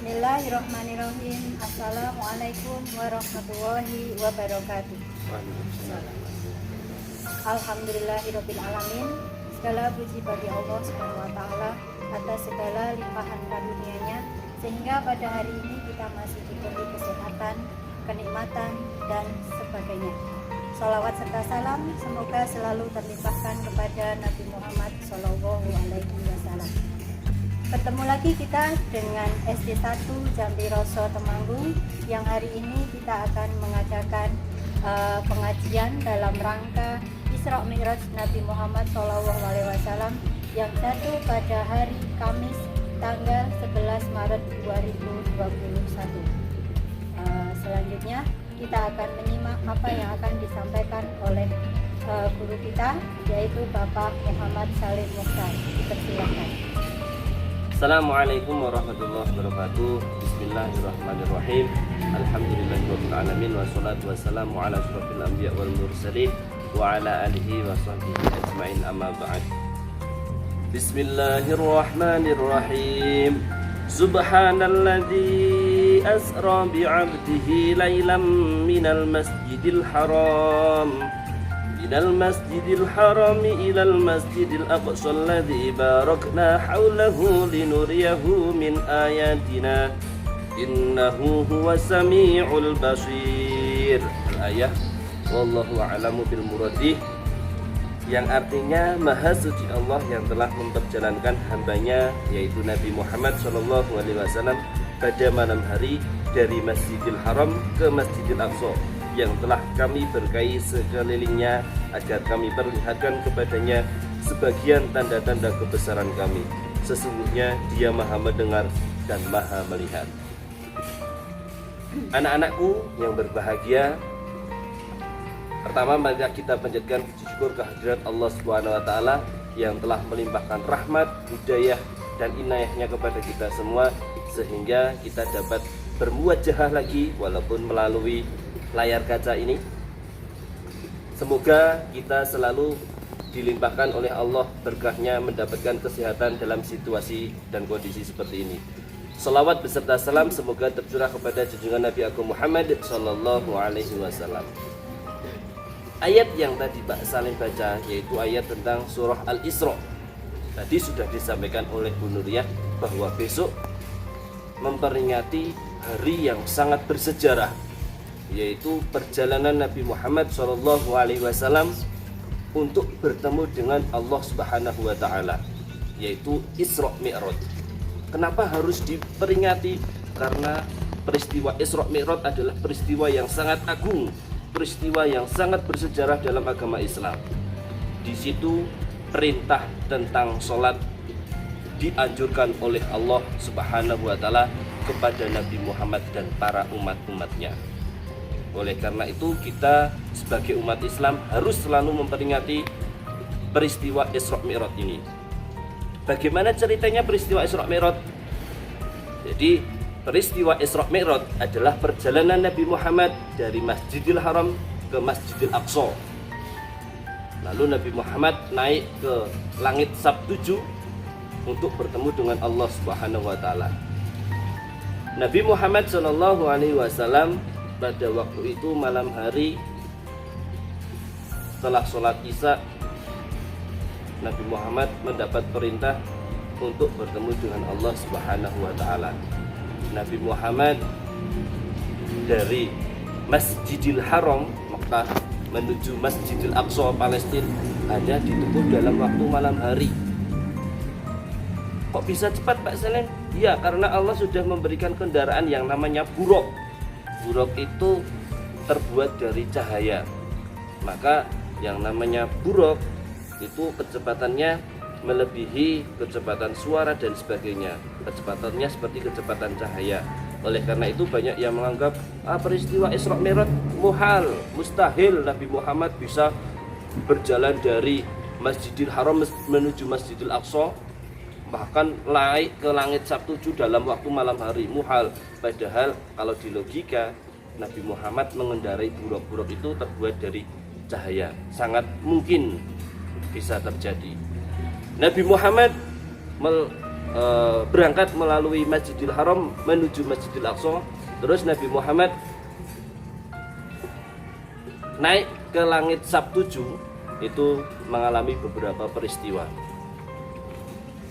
Bismillahirrahmanirrahim. Assalamualaikum warahmatullahi wabarakatuh. Alhamdulillahirabbil alamin. Segala puji bagi Allah Subhanahu wa taala atas segala limpahan karunia-Nya sehingga pada hari ini kita masih diberi kesehatan, kenikmatan dan sebagainya. Shalawat serta salam semoga selalu terlimpahkan kepada Nabi Muhammad SAW. Bertemu lagi kita dengan SD 1 Jambi Roso Temanggung yang hari ini kita akan mengadakan pengajian dalam rangka Isra Mi'raj Nabi Muhammad SAW yang jatuh pada hari Kamis tanggal 11 Maret 2021. Selanjutnya kita akan menyimak apa yang akan disampaikan oleh guru kita, yaitu Bapak Muhammad Salim Mukhtar. Dipersilakan. Assalamualaikum warahmatullahi wabarakatuh. Bismillahirrahmanirrahim. Alhamdulillahirabbil alamin wassalatu wassalamu ala asyrofil anbiya wal mursalin wa ala alihi wa sahbihi ajmain, amma ba'd. Bismillahirrahmanirrahim. Subhanalladzi asra bi'abdihi lailam minal masjidil haram ilal masjidil aqsa alladzi barakna haulahu linuriyahu min ayatina innahu huwas samiul basir. Ayat wallahu a'lamu bil muradih, yang artinya maha suci Allah yang telah memperjalankan hambanya yaitu Nabi Muhammad SAW pada malam hari dari Masjidil Haram ke Masjidil Aqsa yang telah kami berkahi sekelilingnya agar kami perlihatkan kepadanya sebagian tanda-tanda kebesaran kami. Sesungguhnya Dia maha mendengar dan maha melihat. Anak-anakku yang berbahagia, pertama mari kita panjatkan puji syukur kehadirat Allah Subhanahu wa taala yang telah melimpahkan rahmat, hidayah dan inayahnya kepada kita semua sehingga kita dapat bermuwajahah lagi walaupun melalui layar kaca ini. Semoga kita selalu dilimpahkan oleh Allah berkahnya mendapatkan kesehatan dalam situasi dan kondisi seperti ini. Salawat beserta salam semoga tercurah kepada junjungan Nabi Agung Muhammad Sallallahu Alaihi Wasallam. Ayat yang tadi Pak Salim baca yaitu ayat tentang surah Al-Isra. Tadi sudah disampaikan oleh Bu Nuriyah bahwa besok memperingati hari yang sangat bersejarah, yaitu perjalanan Nabi Muhammad SAW untuk bertemu dengan Allah Subhanahu wa taala, yaitu Isra Mi'raj. Kenapa harus diperingati? Karena peristiwa Isra Mi'raj adalah peristiwa yang sangat agung, peristiwa yang sangat bersejarah dalam agama Islam. Di situ perintah tentang sholat dianjurkan oleh Allah Subhanahu wa taala kepada Nabi Muhammad dan para umat-umatnya. Oleh karena itu kita sebagai umat Islam harus selalu memperingati peristiwa Isra Mi'raj ini. Bagaimana ceritanya peristiwa Isra Mi'raj? Jadi peristiwa Isra Mi'raj adalah perjalanan Nabi Muhammad dari Masjidil Haram ke Masjidil Aqsa. Lalu Nabi Muhammad naik ke langit Sab-7 untuk bertemu dengan Allah Subhanahu wa taala. Nabi Muhammad SAW pada waktu itu malam hari setelah sholat Isya, Nabi Muhammad mendapat perintah untuk bertemu dengan Allah Subhanahu wa taala. Nabi Muhammad dari Masjidil Haram Mekah menuju Masjidil Aqsa Palestina hanya ditempuh dalam waktu malam hari. Kok bisa cepat Pak Salim? Ya, karena Allah sudah memberikan kendaraan yang namanya buraq. Buraq itu terbuat dari cahaya. Maka yang namanya buraq itu kecepatannya melebihi kecepatan suara dan sebagainya. Kecepatannya seperti kecepatan cahaya. Oleh karena itu banyak yang menganggap peristiwa Isra Mi'raj muhal, mustahil Nabi Muhammad bisa berjalan dari Masjidil Haram menuju Masjidil Aqsa, bahkan naik ke langit Sab-7 dalam waktu malam hari, muhal. Padahal kalau di logika Nabi Muhammad mengendarai buraq-buraq itu terbuat dari cahaya, sangat mungkin bisa terjadi. Nabi Muhammad berangkat melalui Masjidil Haram menuju Masjidil Aqsa. Terus Nabi Muhammad naik ke langit Sab-7 itu mengalami beberapa peristiwa.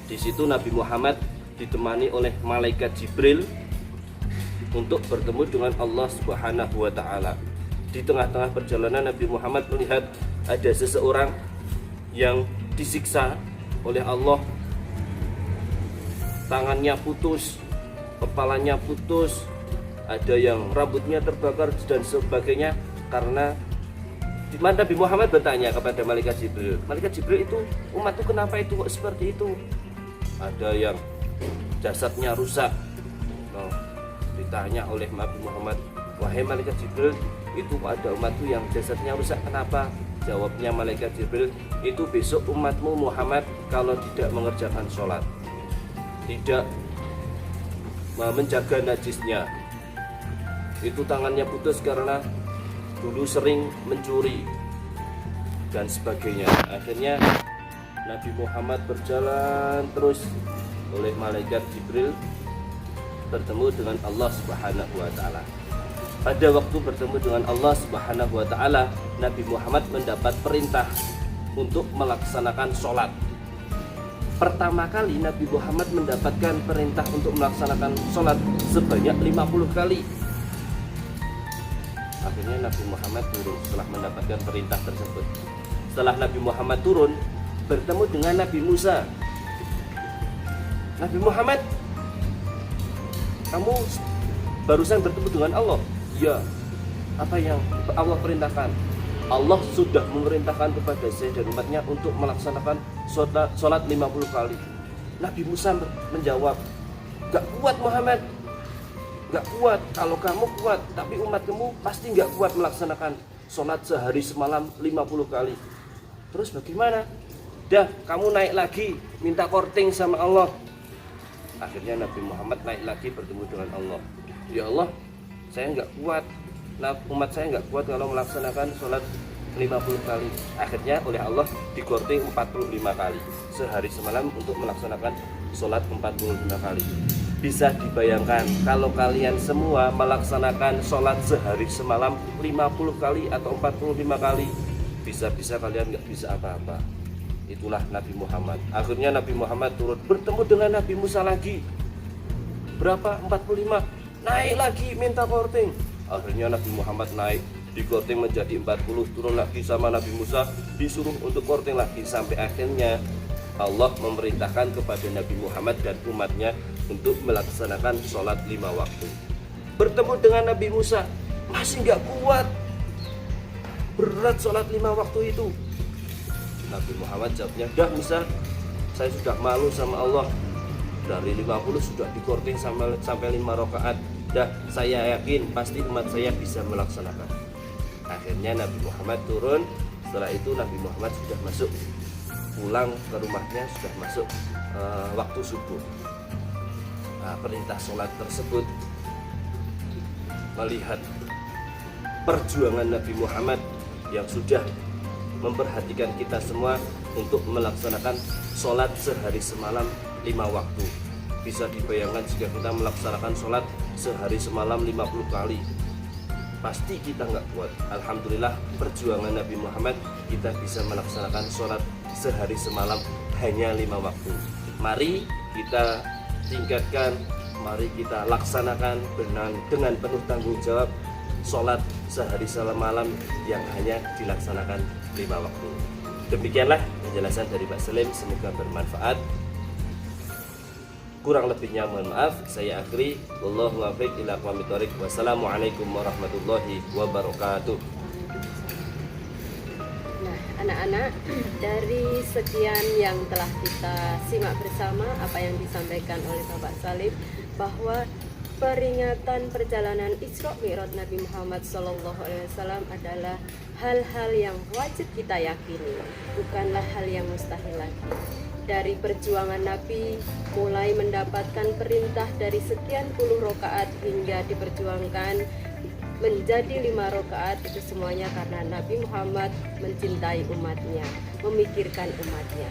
Di situ Nabi Muhammad ditemani oleh malaikat Jibril untuk bertemu dengan Allah Subhanahu wa taala. Di tengah-tengah perjalanan Nabi Muhammad melihat ada seseorang yang disiksa oleh Allah. Tangannya putus, kepalanya putus, ada yang rambutnya terbakar dan sebagainya. Karena Nabi Muhammad bertanya kepada malaikat Jibril, malaikat Jibril, itu umatku kenapa itu kok seperti itu? Ada yang jasadnya rusak. Ditanya oleh Nabi Muhammad, wahai malaikat Jibril, itu ada umatku yang jasadnya rusak, kenapa? Jawabnya malaikat Jibril, itu besok umatmu Muhammad kalau tidak mengerjakan sholat, tidak menjaga najisnya, itu tangannya putus karena dulu sering mencuri dan sebagainya. Akhirnya Nabi Muhammad berjalan terus oleh malaikat Jibril bertemu dengan Allah Subhanahu wa taala. Pada waktu bertemu dengan Allah Subhanahu wa taala, Nabi Muhammad mendapat perintah untuk melaksanakan sholat. Pertama kali Nabi Muhammad mendapatkan perintah untuk melaksanakan sholat sebanyak 50 kali. Akhirnya Nabi Muhammad turun setelah mendapatkan perintah tersebut. Setelah Nabi Muhammad turun, bertemu dengan Nabi Musa. Nabi Muhammad, kamu barusan bertemu dengan Allah? Ya. Apa yang Allah perintahkan? Allah sudah memerintahkan kepada saya dan umatnya untuk melaksanakan sholat 50 kali. Nabi Musa menjawab, gak kuat Muhammad, gak kuat. Kalau kamu kuat, tapi umat kamu pasti gak kuat melaksanakan sholat sehari semalam 50 kali. Terus bagaimana? Dah, kamu naik lagi, minta korting sama Allah. Akhirnya Nabi Muhammad naik lagi bertemu dengan Allah. Ya Allah, saya nggak kuat, umat saya nggak kuat kalau melaksanakan sholat 50 kali. Akhirnya oleh Allah dikorting 45 kali sehari semalam untuk melaksanakan sholat 45 kali. Bisa dibayangkan kalau kalian semua melaksanakan sholat sehari semalam 50 kali atau 45 kali, bisa-bisa kalian nggak bisa apa-apa. Itulah Nabi Muhammad. Akhirnya Nabi Muhammad turun bertemu dengan Nabi Musa lagi. Berapa? 45. Naik lagi minta korting. Akhirnya Nabi Muhammad naik, di korting menjadi 40. Turun lagi sama Nabi Musa, disuruh untuk korting lagi. Sampai akhirnya Allah memerintahkan kepada Nabi Muhammad dan umatnya untuk melaksanakan sholat 5 waktu. Bertemu dengan Nabi Musa, masih nggak kuat, berat sholat 5 waktu itu. Nabi Muhammad jawabnya, dah Musa, saya sudah malu sama Allah. Dari 50 sudah dikorting sampai 5 rakaat. Dah, saya yakin pasti umat saya bisa melaksanakan. Akhirnya Nabi Muhammad turun. Setelah itu Nabi Muhammad sudah masuk, pulang ke rumahnya, sudah masuk waktu subuh. Nah, perintah sholat tersebut melihat perjuangan Nabi Muhammad yang sudah memperhatikan kita semua untuk melaksanakan sholat sehari semalam 5 waktu. Bisa dibayangkan jika kita melaksanakan sholat sehari semalam 50 kali, pasti kita nggak kuat. Alhamdulillah perjuangan Nabi Muhammad, kita bisa melaksanakan sholat sehari semalam hanya 5 waktu. Mari kita tingkatkan, mari kita laksanakan dengan penuh tanggung jawab sholat sehari semalam yang hanya dilaksanakan 5 waktu. Demikianlah penjelasan dari Pak Selim, semoga bermanfaat. Kurang lebihnya mohon maaf, saya akhiri. Wallahu muwaffiq ila aqwamit thoriq. Wassalamualaikum warahmatullahi wabarakatuh. Nah, anak-anak, dari sekian yang telah kita simak bersama apa yang disampaikan oleh Bapak Salim, bahwa peringatan perjalanan Isra Mi'raj Nabi Muhammad SAW adalah hal-hal yang wajib kita yakini, bukanlah hal yang mustahil lagi. Dari perjuangan Nabi, mulai mendapatkan perintah dari sekian puluh rakaat hingga diperjuangkan menjadi 5 rakaat, itu semuanya karena Nabi Muhammad mencintai umatnya, memikirkan umatnya.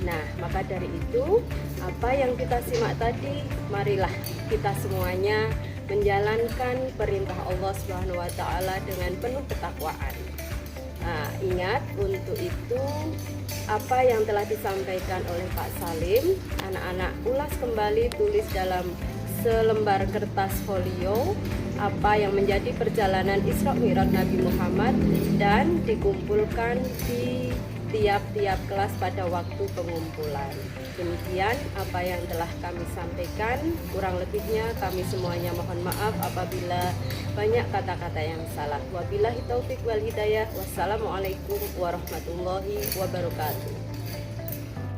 Nah, maka dari itu, apa yang kita simak tadi, marilah kita semuanya menjalankan perintah Allah Subhanahu wa taala dengan penuh ketakwaan. Nah, ingat untuk itu apa yang telah disampaikan oleh Pak Salim, anak-anak ulas kembali, tulis dalam selembar kertas folio apa yang menjadi perjalanan Isra Mi'raj Nabi Muhammad dan dikumpulkan di tiap-tiap kelas pada waktu pengumpulan. Demikian apa yang telah kami sampaikan, kurang lebihnya kami semuanya mohon maaf apabila banyak kata-kata yang salah. Wabillahi taufik wal hidayah. Wassalamualaikum warahmatullahi wabarakatuh.